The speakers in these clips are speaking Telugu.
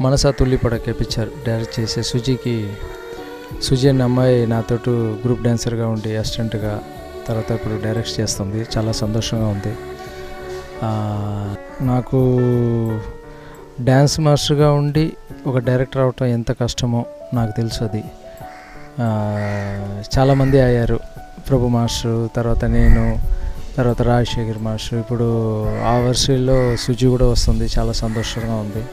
మనసా తుల్లిపడకే పిక్చర్ డైరెక్ట్ చేసే సుజీ అనే అమ్మాయి నాతోటి గ్రూప్ డ్యాన్సర్గా ఉండి అసిస్టెంట్గా తర్వాత ఇప్పుడు డైరెక్ట్ చేస్తుంది. చాలా సంతోషంగా ఉంది. నాకు డ్యాన్స్ మాస్టర్గా ఉండి ఒక డైరెక్టర్ అవటం ఎంత కష్టమో నాకు తెలుసు. అది చాలామంది అయ్యారు. ప్రభు మాస్టర్, తర్వాత నేను, తర్వాత రాజశేఖర్ మాస్టర్, ఇప్పుడు ఆ వర్షల్లో సుజీ కూడా వస్తుంది. చాలా సంతోషంగా ఉంది.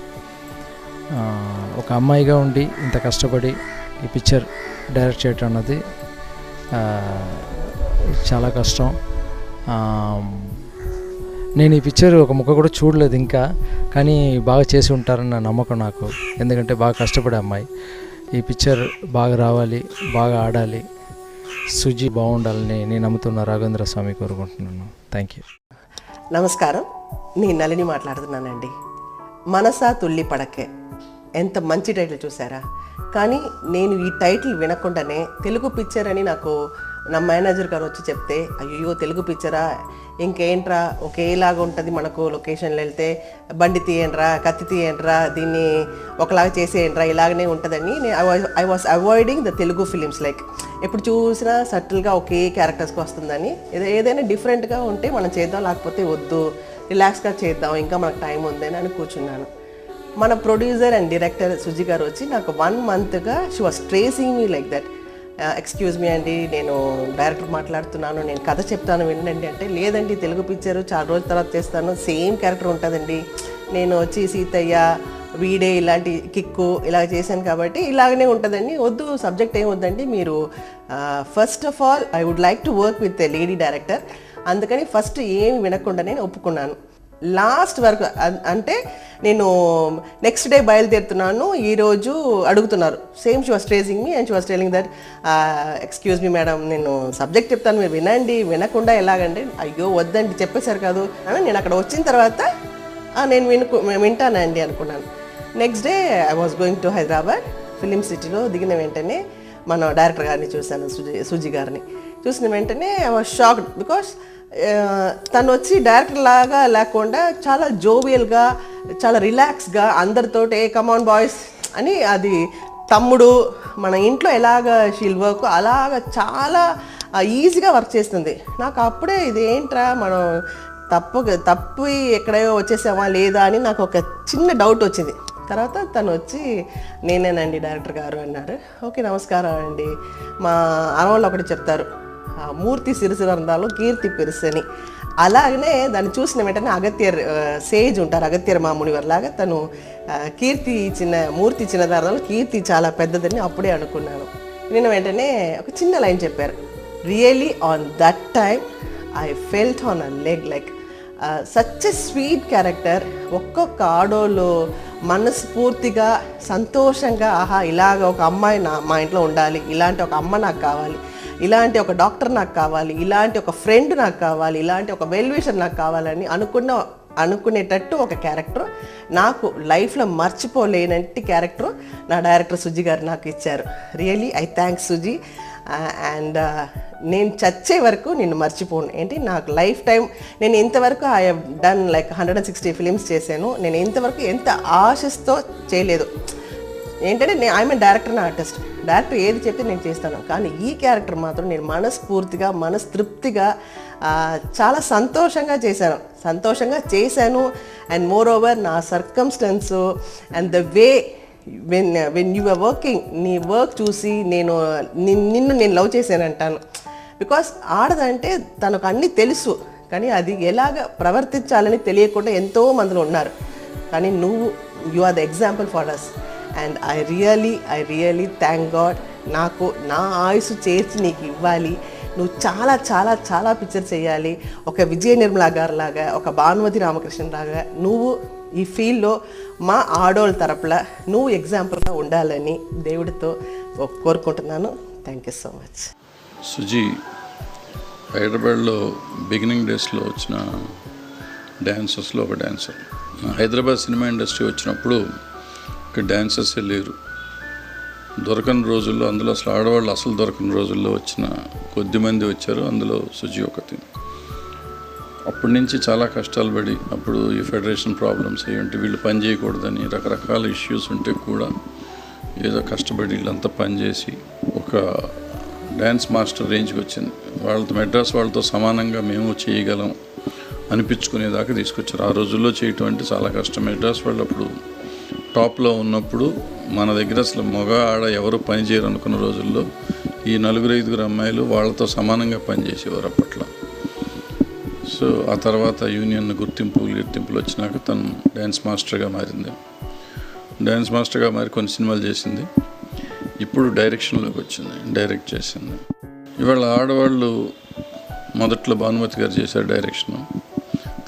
ఒక అమ్మాయిగా ఉండి ఇంత కష్టపడి ఈ పిక్చర్ డైరెక్ట్ చేయటం అన్నది చాలా కష్టం. నేను ఈ పిక్చర్ ఒక ముక్క కూడా చూడలేదు ఇంకా, కానీ బాగా చేసి ఉంటారని నా నమ్మకం నాకు. ఎందుకంటే బాగా కష్టపడే అమ్మాయి. ఈ పిక్చర్ బాగా రావాలి, బాగా ఆడాలి, సుజీ బాగుండాలని నేను నమ్ముతున్న రాఘవేంద్ర స్వామి కోరుకుంటున్నాను. Thank you. నమస్కారం, నేను నళిని మాట్లాడుతున్నానండి. మనసా తుల్లి పడకే, ఎంత మంచి టైటిల్ చూసారా. కానీ నేను ఈ టైటిల్ వినకుండానే తెలుగు పిక్చర్ అని నాకు నా మేనేజర్ గారు వచ్చి చెప్తే, అయ్యో తెలుగు పిక్చరా, ఇంకేంట్రా ఒకేలాగా ఉంటుంది, మనకు లొకేషన్లో వెళ్తే బండి తీయండిరా, కత్తి తీయండిరా, దీన్ని ఒకలాగా చేసేయండిరా, ఇలాగనే ఉంటుందని I was avoiding the Telugu films. Like ఎప్పుడు చూసినా సటిల్గా ఒకే క్యారెక్టర్స్కి వస్తుందని, ఏదైనా డిఫరెంట్గా ఉంటే మనం చేద్దాం, లేకపోతే వద్దు, రిలాక్స్గా చేద్దాం, ఇంకా మనకు టైం ఉందని అని కూర్చున్నాను. మన ప్రొడ్యూసర్ అండ్ డైరెక్టర్ సుజీ గారు వచ్చి నాకు 1 monthగా she was tracing me like that. Excuse me అండి, నేను డైరెక్టర్ మాట్లాడుతున్నాను, నేను కథ చెప్తాను వినండి అంటే, లేదండి తెలుగు పిక్చర్ చాలా రోజుల తర్వాత చేస్తాను, సేమ్ క్యారెక్టర్ ఉంటుందండి, నేను వచ్చి సీతయ్య, వీడే, ఇలాంటి కిక్కు ఇలా చేశాను కాబట్టి ఇలాగనే ఉంటుందండి, వద్దు సబ్జెక్ట్ ఏం వద్దండి, మీరు first of all I would like to work with a lady director, అందుకని ఫస్ట్ ఏమి వినకుండా నేను ఒప్పుకున్నాను. లాస్ట్ వరకు అంటే నేను నెక్స్ట్ డే బయలుదేరుతున్నాను, ఈరోజు అడుగుతున్నారు, same she was tracing me and she was telling that, excuse me madam, నేను సబ్జెక్ట్ చెప్తాను, మీరు వినండి, వినకుండా ఎలాగండి, అయ్యో వద్దండి చెప్పేశారు కాదు అని. నేను అక్కడ వచ్చిన తర్వాత నేను వింటానండి అనుకున్నాను. Next day I was going to Hyderabad. Film సిటీలో దిగిన వెంటనే మన డైరెక్టర్ గారిని చూశాను, సుజీ గారిని. చూసిన వెంటనే ఐ వాస్ షాక్డ్, బికాస్ తను వచ్చి డైరెక్టర్ లాగా లేకుండా చాలా జోవియల్గా, చాలా రిలాక్స్గా అందరితోటి కమాన్ బాయ్స్ అని, అది తమ్ముడు మన ఇంట్లో ఎలాగ షీల్ వర్క్ అలాగా చాలా ఈజీగా వర్క్ చేస్తుంది. నాకు అప్పుడే ఇది ఏంట్రా, మనం తప్పు ఎక్కడో వచ్చేసామా లేదా అని నాకు ఒక చిన్న డౌట్ వచ్చింది. తర్వాత తను వచ్చి, నేనేనండి డైరెక్టర్ గారు అన్నారు. ఓకే నమస్కారం అండి. మా అనవాళ్ళు ఒకటి చెప్తారు, మూర్తి సిరిసిరందాలు కీర్తి పెరుసని, అలాగనే దాన్ని చూసిన వెంటనే అగత్యర్ సేజ్ ఉంటారు, అగత్యర్ మామునివారి లాగా తను మూర్తి చిన్నదారాలు కీర్తి చాలా పెద్దదని అప్పుడే అనుకున్నాను. నేను వెంటనే ఒక చిన్న లైన్ చెప్పారు, really on that time I felt on a leg like such a sweet character. ఒక్కొక్క ఆడోళ్ళు మనస్ఫూర్తిగా సంతోషంగా, ఆహా ఇలాగ ఒక అమ్మాయి మా ఇంట్లో ఉండాలి, ఇలాంటి ఒక అమ్మ నాకు కావాలి, ఇలాంటి ఒక డాక్టర్ నాకు కావాలి, ఇలాంటి ఒక ఫ్రెండ్ నాకు కావాలి, ఇలాంటి ఒక వెల్ విషర్ నాకు కావాలని అనుకునేటట్టు ఒక క్యారెక్టర్ నాకు లైఫ్లో మర్చిపోలేనంటి క్యారెక్టర్ నా డైరెక్టర్ సుజీ గారు నాకు ఇచ్చారు. Really I thanks Suji. And నేను చచ్చే వరకు నేను మర్చిపోను. ఏంటి నాకు లైఫ్ టైం నేను ఇంతవరకు I have done like 160 films చేశాను. నేను ఇంతవరకు ఎంత ఆశతో చేయలేదు. ఏంటంటే ఐఎమ్ ఏ డైరెక్టర్, నా ఆర్టిస్ట్. డైరెక్టర్ ఏది చెప్తే నేను చేస్తాను, కానీ ఈ క్యారెక్టర్ మాత్రం నేను మనస్ఫూర్తిగా, మనస్తృప్తిగా, చాలా సంతోషంగా చేశాను. అండ్ మోర్ ఓవర్ నా circumstances and the way when you are working, నీ వర్క్ చూసి నిన్ను నేను లవ్ చేశానంటాను. బికాస్ ఆడదంటే తనకు అన్నీ తెలుసు, కానీ అది ఎలాగ ప్రవర్తించాలని తెలియకుండా ఎంతో మందిలో ఉన్నారు. కానీ you are the example for us. And I really thank God. నాకు నా ఆయుసు చేర్చి నీకు ఇవ్వాలి. నువ్వు చాలా చాలా చాలా పిక్చర్ చేయాలి. ఒక విజయ నిర్మలా గారు లాగా, ఒక భానుమతి రామకృష్ణ లాగా నువ్వు ఈ ఫీల్డ్లో మా ఆడోళ్ళ తరపున నువ్వు ఎగ్జాంపుల్గా ఉండాలని దేవుడితో కోరుకుంటున్నాను. Thank you so much. Suji హైదరాబాద్లో బిగినింగ్ డేస్లో వచ్చిన డాన్సర్స్లో ఒక డాన్సర్. హైదరాబాద్ సినిమా ఇండస్ట్రీ వచ్చినప్పుడు ఇక్కడ డాన్సర్సే లేరు. దొరకని రోజుల్లో, అందులో అసలు ఆడవాళ్ళు అసలు దొరకని రోజుల్లో వచ్చిన కొద్దిమంది వచ్చారు. అందులో సుజీ ఒకటి. అప్పటి నుంచి చాలా కష్టాలు పడి, అప్పుడు ఈ ఫెడరేషన్ ప్రాబ్లమ్స్ అయ్యి ఉంటే వీళ్ళు పని చేయకూడదని రకరకాల ఇష్యూస్ ఉంటే కూడా ఏదో కష్టపడి వీళ్ళంతా పనిచేసి ఒక డ్యాన్స్ మాస్టర్ రేంజ్కి వచ్చింది. వాళ్ళతో మెడ్రాస్ వాళ్ళతో సమానంగా మేము చేయగలం అనిపించుకునేదాకా తీసుకొచ్చారు. ఆ రోజుల్లో చేయటం అంటే చాలా కష్టం. మెడ్రాస్ వాళ్ళు అప్పుడు టాప్లో ఉన్నప్పుడు మన దగ్గర అసలు మగ ఆడ ఎవరు పని చేయరు అనుకున్న రోజుల్లో ఈ 4-5 అమ్మాయిలు వాళ్ళతో సమానంగా పనిచేసేవారు అప్పట్లో. సో ఆ తర్వాత యూనియన్ గుర్తింపులు వచ్చినాక తను డ్యాన్స్ మాస్టర్గా మారింది. డ్యాన్స్ మాస్టర్గా మారి కొన్ని సినిమాలు చేసింది. ఇప్పుడు డైరెక్షన్లోకి వచ్చింది, డైరెక్ట్ చేసింది. ఇవాళ ఆడవాళ్ళు మొదట్లో భానుమతి గారు చేశారు డైరెక్షను,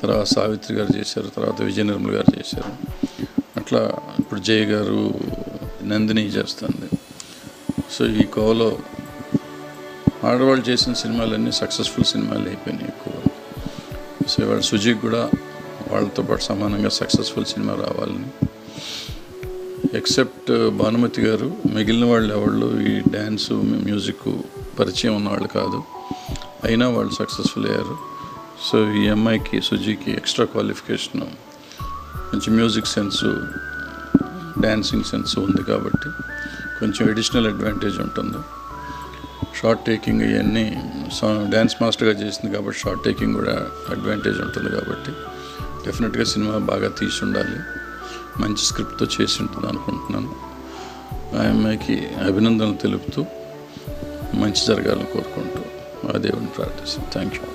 తర్వాత సావిత్రి గారు చేశారు, తర్వాత విజయ నిర్మల్ గారు చేశారు. అట్లా ఇప్పుడు జయ గారు, నందిని చేస్తుంది. సో ఈ కోవలో ఆడవాళ్ళు చేసిన సినిమాలన్నీ సక్సెస్ఫుల్ సినిమాలు అయిపోయినాయి ఎక్కువ. సో ఇవాళ సుజీకి కూడా వాళ్ళతో పాటు సమానంగా సక్సెస్ఫుల్ సినిమా రావాలని, ఎక్సెప్ట్ భానుమతి గారు, మిగిలిన వాళ్ళు ఎవళ్ళు ఈ డ్యాన్సు మ్యూజిక్ పరిచయం ఉన్నవాళ్ళు కాదు, అయినా వాళ్ళు సక్సెస్ఫుల్ అయ్యారు. సో ఈ అమ్మాయికి సుజీకి ఎక్స్ట్రా క్వాలిఫికేషను, మంచి మ్యూజిక్ సెన్సు, డ్యాన్సింగ్ సెన్స్ ఉంది కాబట్టి కొంచెం అడిషనల్ అడ్వాంటేజ్ ఉంటుంది. షార్ట్ టేకింగ్ ఇవన్నీ డ్యాన్స్ మాస్టర్గా చేసింది కాబట్టి షార్ట్ టేకింగ్ కూడా అడ్వాంటేజ్ ఉంటుంది కాబట్టి డెఫినెట్గా సినిమా బాగా తీసి ఉండాలి, మంచి స్క్రిప్ట్తో చేసి ఉంటుంది అనుకుంటున్నాను. ఆ అమ్మాయికి అభినందనలు తెలుపుతూ మంచి జరగాలని కోరుకుంటూ ఆ దేవుని ప్రార్థిస్తాను. Thank you.